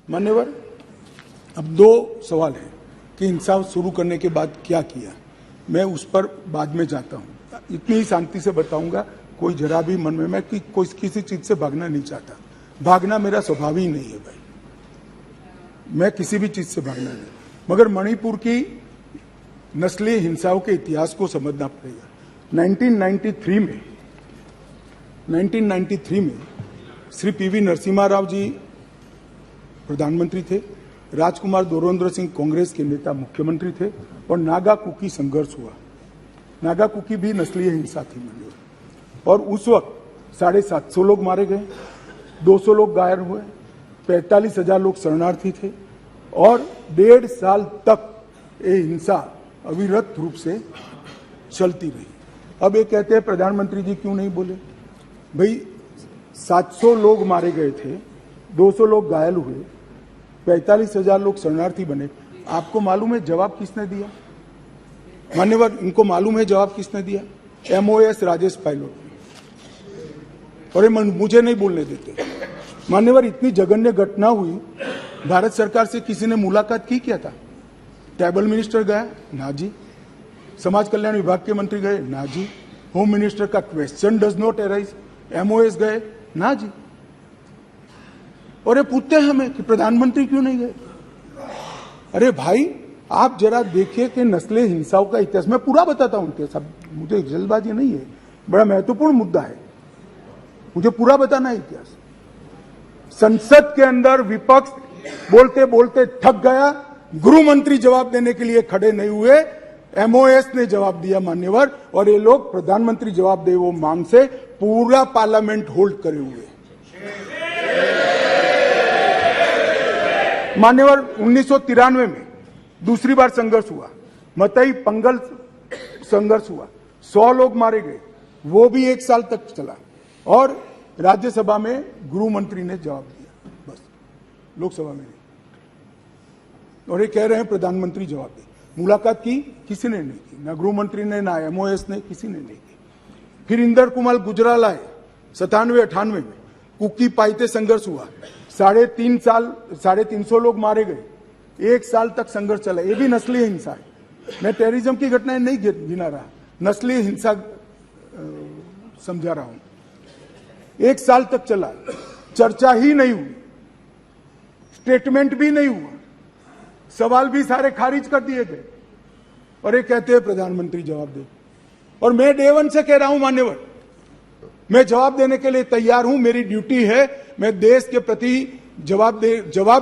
मान्यवर, अब दो सवाल है कि इंसाफ शुरू करने के बाद क्या किया, मैं उस पर बाद में जाता हूं। इतनी ही शांति से बताऊंगा, कोई जरा भी मन में मैं कि कोई किसी चीज से भागना नहीं चाहता। भागना मेरा स्वभाव ही नहीं है भाई, मैं किसी भी चीज से भागना नहीं। मगर मणिपुर की नस्लीय हिंसाओं के इतिहास को समझना पड़ेगा। 1993 में श्री पीवी नरसिम्हा राव जी प्रधानमंत्री थे, राजकुमार दोरोन्द्र सिंह कांग्रेस के नेता मुख्यमंत्री थे और नागा कुकी संघर्ष हुआ। नागा कुकी भी नस्लीय हिंसा थी और उस वक्त 750 लोग मारे गए, 200 लोग घायल हुए, 45,000 लोग शरणार्थी थे और 1.5 साल तक ये हिंसा अविरत रूप से चलती रही। अब ये कहते हैं प्रधानमंत्री जी क्यों नहीं बोले? भाई 700 लोग मारे गए थे, 200 लोग घायल हुए, 45,000 लोग शरणार्थी बने। आपको मालूम है जवाब किसने दिया? मान्यवर, इनको मालूम है जवाब किसने दिया? MOS राजेश पायलट। और ये मुझे नहीं बोलने देते। मान्यवर, इतनी जघन्य घटना हुई, भारत सरकार से किसी ने मुलाकात की क्या था? ट्राइबल मिनिस्टर गया? ना जी। समाज कल्याण विभाग के मंत्री गए? ना जी। होम मिनिस्टर का question does not arise. MOS गए? ना जी। और ये पूछते हैं हमें कि प्रधानमंत्री क्यों नहीं गए? अरे भाई, आप जरा देखिए कि नस्लीय हिंसाओं का इतिहास, मैं पूरा बताता हूं इतिहास, मुझे जल्दबाजी नहीं है, बड़ा महत्वपूर्ण मुद्दा है, मुझे पूरा बताना है इतिहास। संसद के अंदर विपक्ष बोलते बोलते थक गया, गृह मंत्री जवाब देने के लिए खड़े नहीं हुए, MOS ने जवाब दिया मान्यवर, और ये लोग प्रधानमंत्री जवाब दे वो मांग से पूरा पार्लियामेंट होल्ड करे हुए। मान्यवर, 1993 में दूसरी बार संघर्ष हुआ, मतई पंगल संघर्ष हुआ, 100 लोग मारे गए, वो भी 1 साल तक चला और राज्यसभा में गृह मंत्री ने जवाब दिया, बस, लोकसभा में नहीं। और ये कह रहे हैं प्रधानमंत्री जवाब दे। मुलाकात की? किसी ने नहीं की, ना गृह मंत्री ने, ना MOS ने, किसी ने नहीं की। फिर इंदर कुमार गुजराल आए 97-98 में, कुकी पाइते संघर्ष हुआ, 350 लोग मारे गए, 1 साल तक संघर्ष चला। ये भी नस्लीय हिंसा है। मैं टेररिज्म की घटनाएं नहीं गिना रहा, नस्लीय हिंसा समझा रहा हूं। 1 साल तक चला, चर्चा ही नहीं हुई, स्टेटमेंट भी नहीं हुआ, सवाल भी सारे खारिज कर दिए गए और ये कहते हैं प्रधानमंत्री जवाब दे। और मैं डे 1 से कह रहा हूं मान्यवर, मैं जवाब देने के लिए तैयार हूं, मेरी ड्यूटी है, मैं देश के प्रति जवाब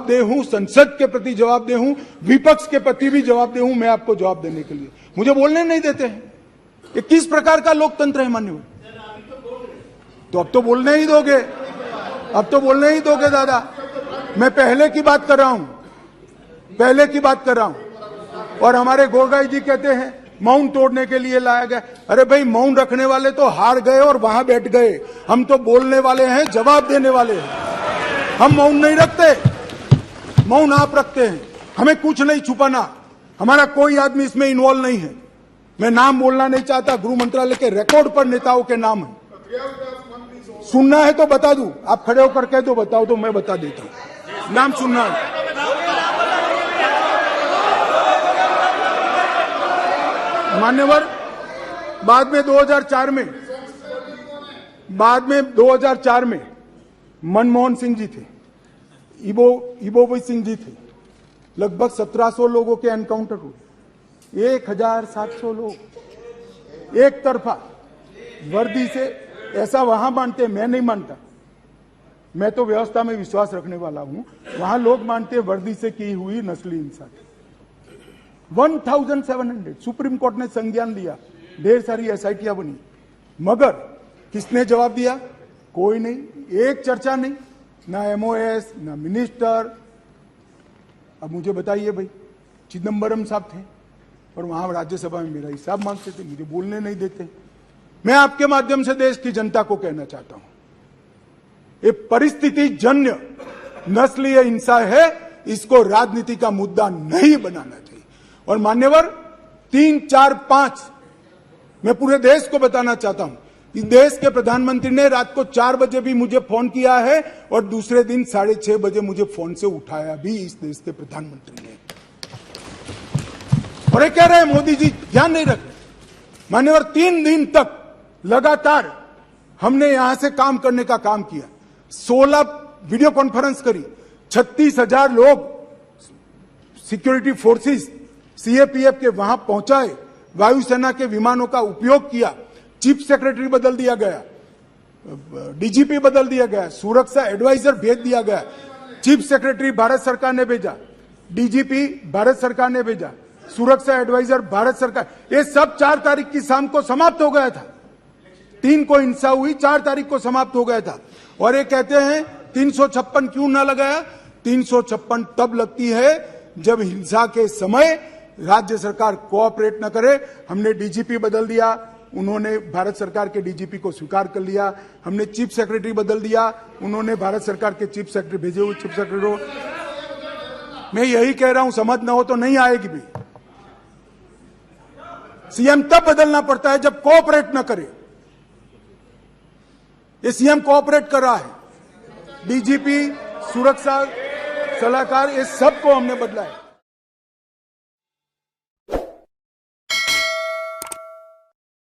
दे हूं, संसद के प्रति जवाब दे हूं, विपक्ष के प्रति भी जवाब दे हूं, मैं आपको जवाब देने के लिए। मुझे बोलने नहीं देते हैं। ये किस प्रकार का लोकतंत्र है मान्यवर? तो अब तो बोलने ही दोगे, अब तो बोलने ही दोगे दादा। मैं पहले की बात कर रहा हूं, पहले की बात कर रहा हूं। और हमारे गोगाई जी कहते हैं मौन तोड़ने के लिए लाया गया। अरे भाई, मौन रखने वाले तो हार गए और वहां बैठ गए, हम तो बोलने वाले हैं, जवाब देने वाले हैं। हम मौन नहीं रखते, मौन आप रखते हैं। हमें कुछ नहीं छुपाना, हमारा कोई आदमी इसमें इन्वॉल्व नहीं है। मैं नाम बोलना नहीं चाहता, गृह मंत्रालय के रिकॉर्ड पर नेताओं के नाम है। सुनना है तो बता दूं, आप खड़े होकर कह दो बताओ तो मैं बता देता हूं, नाम सुनना है। मान्यवर, बाद में 2004 में मनमोहन सिंह जी थे, इबोवी सिंह जी थे, लगभग 1700 लोगों के एनकाउंटर हुए, 1700 लोग एक तरफा वर्दी से। ऐसा वहां मानते, मैं नहीं मानता, मैं तो व्यवस्था में विश्वास रखने वाला हूं। वहां लोग मानते वर्दी से की हुई नस्ली हिंसा थी। 1700 सुप्रीम कोर्ट ने संज्ञान लिया, ढेर सारी SITयां बनी, मगर किसने जवाब दिया? कोई नहीं, एक चर्चा नहीं, ना MOS, ना मिनिस्टर। अब मुझे बताइए भाई, चिदम्बरम साहब थे और वहां राज्यसभा में मेरा हिसाब मांगते थे, मुझे बोलने नहीं देते। मैं आपके माध्यम से देश की जनता को कहना चाहता हूं, ये परिस्थिति जन्य नस्लीय हिंसा है, इसको राजनीति का मुद्दा नहीं बनाना चाहिए। और मान्यवर, 3, 4, 5 मैं पूरे देश को बताना चाहता हूं, इस देश के प्रधानमंत्री ने रात को 4 बजे भी मुझे फोन किया है और दूसरे दिन 6:30 बजे मुझे फोन से उठाया भी इस देश के प्रधानमंत्री ने। और ये कह रहे हैं मोदी जी ध्यान नहीं रख रहे। मान्यवर 3 दिन तक लगातार हमने यहां से काम करने का काम किया, 16 वीडियो कॉन्फ्रेंस करी, 36,000 लोग सिक्योरिटी फोर्सेस सीएपीएफ के वहां पहुंचाए, वायुसेना के विमानों का उपयोग किया, चीफ सेक्रेटरी बदल दिया गया, डीजीपी बदल दिया गया, सुरक्षा एडवाइजर भेज दिया गया, चीफ सेक्रेटरी भारत सरकार ने भेजा, डीजीपी भारत सरकार ने भेजा, सुरक्षा एडवाइजर भारत सरकार। ये सब 4 तारीख की शाम को समाप्त हो गया था। 3 को हिंसा हुई, 4 तारीख को समाप्त हो गया था। और ये कहते हैं 356 क्यों ना लगाया? 356 तब लगती है जब हिंसा के समय राज्य सरकार कोऑपरेट न करे। हमने डीजीपी बदल दिया, उन्होंने भारत सरकार के डीजीपी को स्वीकार कर लिया। हमने चीफ सेक्रेटरी बदल दिया, उन्होंने भारत सरकार के चीफ सेक्रेटरी भेजे हुए चीफ सेक्रेटरी को। मैं यही कह रहा हूं, समझ न हो तो नहीं आएगी भी। सीएम तब बदलना पड़ता है जब कोऑपरेट न करे। ये सीएम कोऑपरेट कर रहा है। डीजीपी, सुरक्षा सलाहकार, ये सबको हमने बदला है।